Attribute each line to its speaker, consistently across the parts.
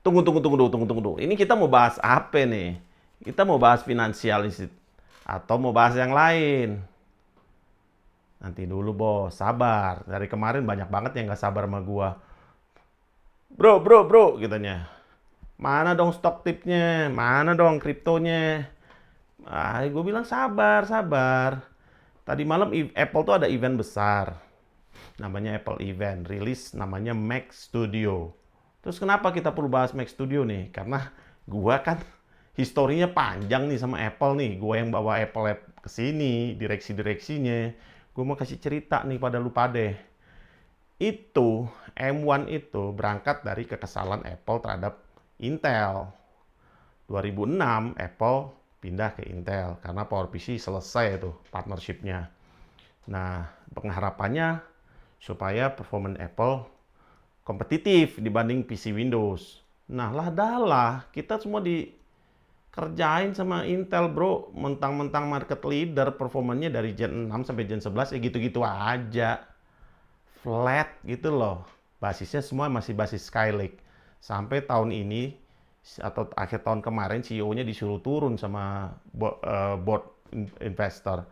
Speaker 1: Tunggu dulu. Ini kita mau bahas apa nih? Kita mau bahas finansial atau mau bahas yang lain? Nanti dulu bos, sabar. Dari kemarin banyak banget yang nggak sabar sama gua. Bro, gitanya. Mana dong stok tipnya? Mana dong kriptonya? Ah, gue bilang sabar. Tadi malam Apple tuh ada event besar. Namanya Apple Event. Rilis namanya Mac Studio. Terus kenapa kita perlu bahas Mac Studio nih? Karena gua kan historinya panjang nih sama Apple nih. Gua yang bawa Apple App ke sini, direksi-direksinya. Gua mau kasih cerita nih pada lu pade. Itu M1 itu berangkat dari kekesalan Apple terhadap Intel. 2006 Apple pindah ke Intel karena PowerPC selesai tuh partnership-nya. Nah, pengharapannya supaya performance Apple kompetitif dibanding PC Windows. Nah, lah kita semua dikerjain sama Intel, bro. Mentang-mentang market leader, performanya dari Gen 6 sampai Gen 11 ya gitu-gitu aja. Flat gitu loh. Basisnya semua masih basis Skylake. Sampai tahun ini atau akhir tahun kemarin CEO-nya disuruh turun sama board investor.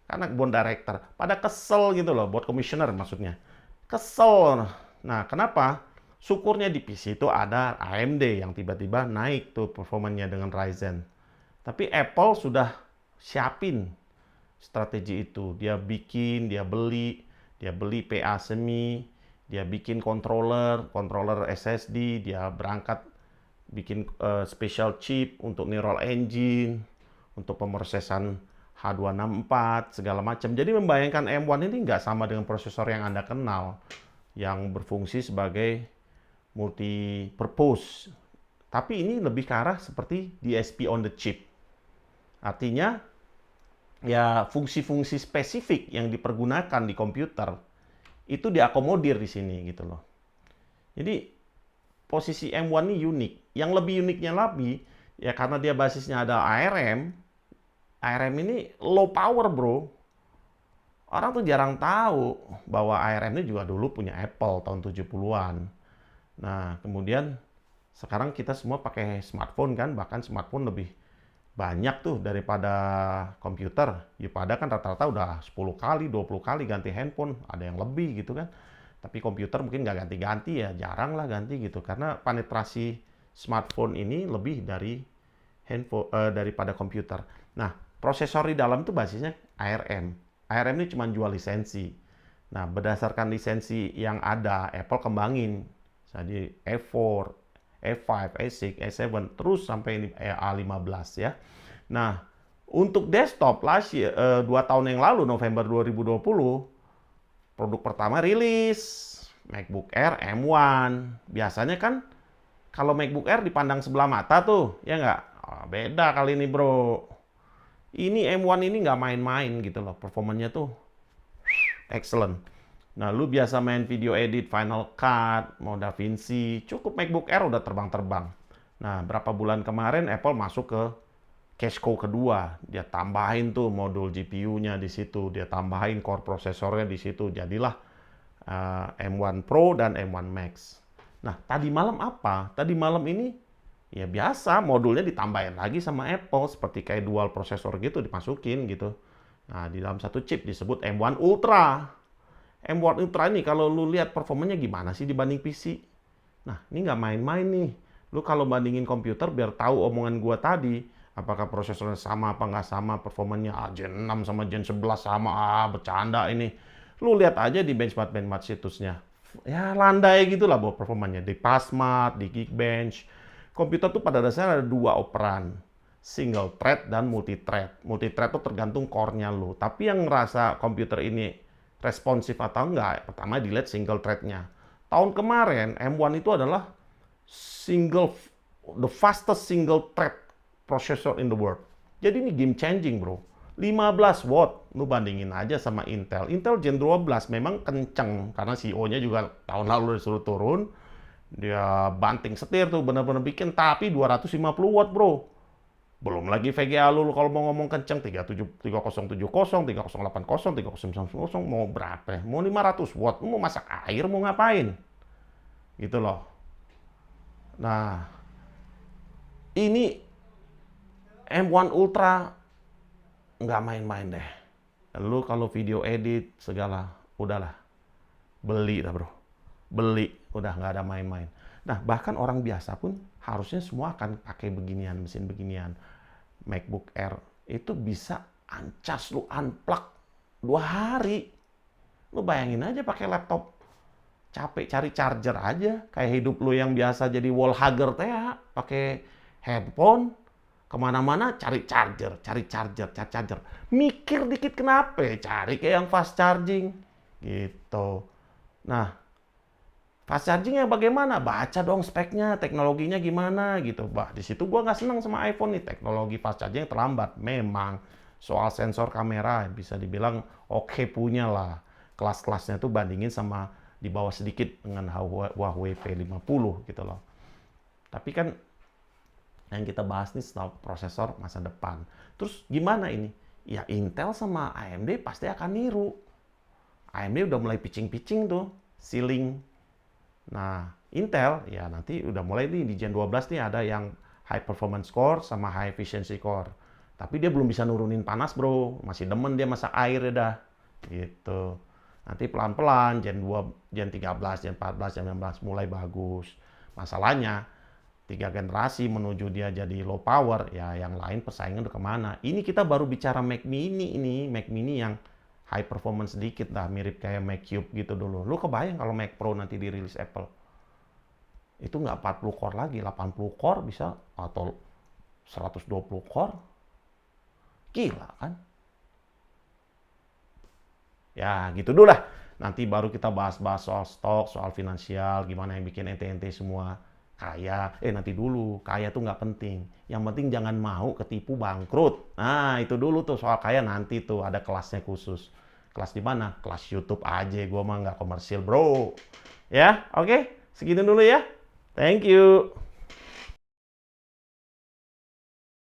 Speaker 1: Karena board director pada kesel gitu loh, board commissioner maksudnya. Kesel. Nah, kenapa? Syukurnya di PC itu ada AMD yang tiba-tiba naik tuh performanya dengan Ryzen. Tapi Apple sudah siapin strategi itu. Dia beli PA semi, dia bikin controller SSD, dia berangkat bikin special chip untuk neural engine, untuk pemrosesan H264, segala macam. Jadi membayangkan M1 ini nggak sama dengan prosesor yang Anda kenal, yang berfungsi sebagai multi purpose. Tapi ini lebih ke arah seperti DSP on the chip. Artinya, ya fungsi-fungsi spesifik yang dipergunakan di komputer itu diakomodir di sini gitu loh. Jadi posisi M1 ini unik. Yang lebih uniknya lagi ya karena dia basisnya ada ARM. ARM ini low power, bro. Orang tuh jarang tahu bahwa ARM ini juga dulu punya Apple tahun 70-an. Nah, kemudian sekarang kita semua pakai smartphone kan, bahkan smartphone lebih banyak tuh daripada komputer. Ya pada kan rata-rata udah 10 kali, 20 kali ganti handphone, ada yang lebih gitu kan. Tapi komputer mungkin nggak ganti-ganti ya, jarang lah ganti gitu. Karena penetrasi smartphone ini lebih dari handphone daripada komputer. Nah, prosesor di dalam itu basisnya ARM. ARM ini cuma jual lisensi. Nah, berdasarkan lisensi yang ada, Apple kembangin. Jadi A4, A5, A6, A7, terus sampai ini A15 ya. Nah, untuk desktop last year, 2 tahun yang lalu, November 2020, produk pertama rilis. MacBook Air M1. Biasanya kan kalau MacBook Air dipandang sebelah mata tuh, ya nggak? Oh, beda kali ini bro. Ini M1 ini nggak main-main gitu loh. Performanya tuh excellent. Nah, lu biasa main video edit Final Cut, mau DaVinci, cukup MacBook Air udah terbang-terbang. Nah, berapa bulan kemarin Apple masuk ke cache cow kedua. Dia tambahin tuh modul GPU-nya di situ, dia tambahin core prosesornya di situ. Jadilah M1 Pro dan M1 Max. Nah, tadi malam apa? Tadi malam ini ya biasa modulnya ditambahin lagi sama Apple seperti kayak dual prosesor gitu dimasukin gitu. Nah, di dalam satu chip disebut M1 Ultra. M1 Ultra ini kalau lu lihat performanya gimana sih dibanding PC? Nah, ini nggak main-main nih. Lu kalau bandingin komputer biar tahu omongan gua tadi, apakah prosesornya sama apa nggak sama, performanya Gen 6 sama Gen 11 sama, bercanda ini. Lu lihat aja di benchmark situsnya. Ya landai gitulah bahwa performanya di Passmart, di Geekbench. Komputer tuh pada dasarnya ada dua operan, single thread dan multi thread. Multi thread tuh tergantung core-nya lu. Tapi yang ngerasa komputer ini responsif atau enggak, pertama dilihat single thread-nya. Tahun kemarin M1 itu adalah the fastest single thread processor in the world. Jadi ini game changing, bro. 15 watt, lu bandingin aja sama Intel. Intel Gen 12 memang kenceng, karena CEO-nya juga tahun lalu disuruh turun. Dia banting setir tuh, bener-bener bikin, tapi 250 watt, bro. Belum lagi VGA lu kalau mau ngomong kenceng, 3070, 3080, 3080, mau berapa? Mau 500 watt, lu mau masak air, mau ngapain? Gitu loh. Nah, Ini M1 Ultra nggak main-main deh. Lu kalau video edit segala, udahlah, beli dah bro. Beli, udah nggak ada main-main. Nah, bahkan orang biasa pun harusnya semua akan pakai beginian, mesin beginian. MacBook Air itu bisa ancas lu unplug 2 hari. Lu bayangin aja pakai laptop capek cari charger aja, kayak hidup lu yang biasa jadi wall hugger teh ya, pakai headphone kemana-mana cari charger, cari charger, cari charger. Mikir dikit kenapa? Cari kayak yang fast charging gitu. Nah, fast chargingnya bagaimana? Baca dong speknya, teknologinya gimana gitu. Bah, di situ gua nggak seneng sama iPhone nih, teknologi fast charging terlambat. Memang soal sensor kamera bisa dibilang oke punya lah. Kelas-kelasnya tuh bandingin sama di bawah sedikit dengan Huawei P50 gitu loh. Tapi kan yang kita bahas nih soal prosesor masa depan. Terus gimana ini? Ya Intel sama AMD pasti akan niru. AMD udah mulai pitching-pitching tuh, ceiling. Nah, Intel ya nanti udah mulai nih di Gen 12 nih ada yang high performance core sama high efficiency core. Tapi dia belum bisa nurunin panas, bro. Masih demen dia masak air ya dah. Gitu. Nanti pelan-pelan Gen 2, Gen 13, Gen 14, Gen 16 mulai bagus. Masalahnya 3 generasi menuju dia jadi low power, ya yang lain persaingan udah kemana. Ini kita baru bicara Mac Mini ini, Mac Mini yang high performance sedikit dah, mirip kayak Mac Cube gitu dulu. Lu kebayang kalau Mac Pro nanti dirilis Apple? Itu nggak 40 core lagi, 80 core bisa, atau 120 core. Gila kan? Ya gitu dulu lah. Nanti baru kita bahas-bahas soal stok, soal finansial, gimana yang bikin ente-ente semua kaya. Nanti dulu, kaya tuh nggak penting. Yang penting jangan mau ketipu bangkrut. Nah, itu dulu tuh soal kaya nanti tuh ada kelasnya khusus. Kelas di mana? Kelas YouTube aja, gua mah nggak komersil, bro. Ya, oke. Segitu dulu ya. Thank you.